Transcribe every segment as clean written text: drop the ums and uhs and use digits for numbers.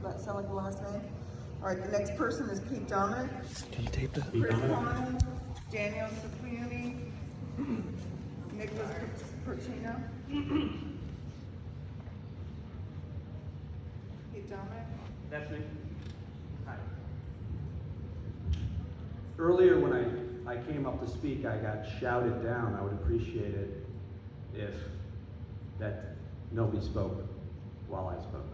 that sound like a last name? All right, the next person is Pete Dominic. Can you tape that? Chris Klein, Daniel Cipriani, Nicholas Percino. Pete Dominic. That's me. Hi. Earlier when I came up to speak, I got shouted down. I would appreciate it if that nobody spoke while I spoke.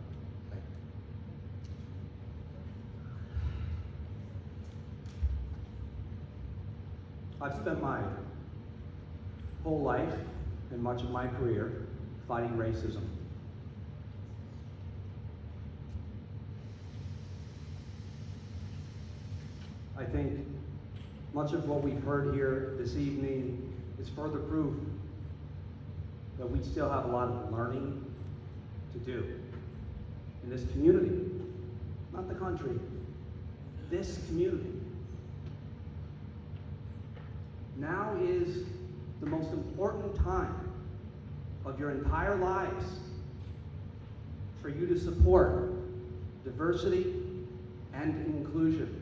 I've spent my whole life and much of my career fighting racism. I think much of what we've heard here this evening is further proof that we still have a lot of learning to do in this community, not the country, this community. Now is the most important time of your entire lives for you to support diversity and inclusion.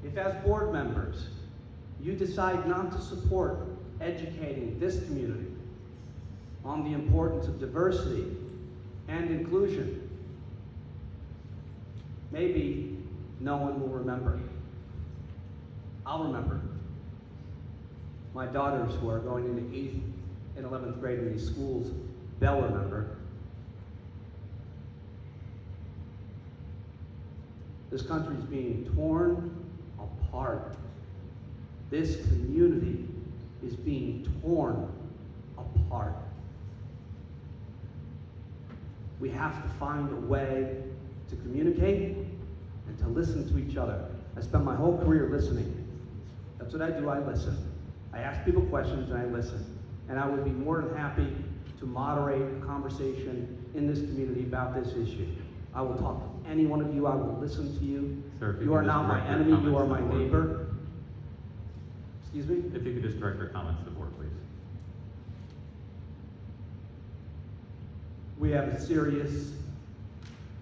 If as board members, you decide not to support educating this community on the importance of diversity and inclusion, maybe no one will remember. I'll remember. My daughters who are going into 8th and 11th grade in these schools, they'll remember. This country is being torn apart. This community is being torn apart. We have to find a way to communicate and to listen to each other. I spent my whole career listening. That's what I do, I listen. I ask people questions and I listen. And I would be more than happy to moderate a conversation in this community about this issue. I will talk to any one of you, I will listen to you. Sir, You are not my enemy, you are my neighbor. Excuse me? If you could just direct your comments to the board, please. We have a serious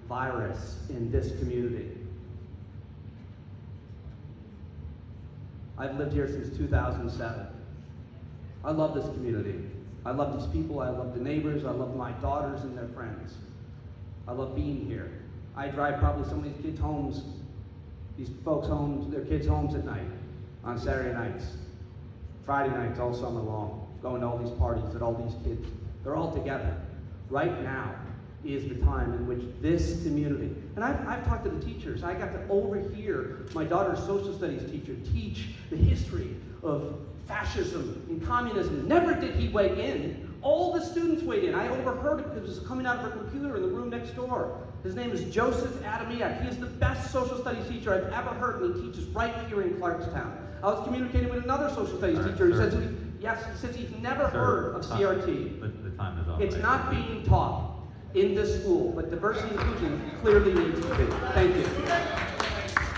virus in this community. I've lived here since 2007. I love this community. I love these people, I love the neighbors, I love my daughters and their friends. I love being here. I drive probably some of these kids' homes, these folks' homes, their kids' homes at night, on Saturday nights, Friday nights, all summer long, going to all these parties that all these kids, they're all together. Right now is the time in which this community, and I've talked to the teachers. I got to overhear my daughter's social studies teacher teach the history of fascism and communism. Never did he weigh in. All the students weighed in. I overheard it because it was coming out of her computer in the room next door. His name is Joseph Adamiak. He is the best social studies teacher I've ever heard, and he teaches right here in Clarkstown. I was communicating with another social studies teacher who says, he says he's never heard of CRT. The time is up. It's not being taught in this school, but diversity and inclusion clearly needs to be. Thank you.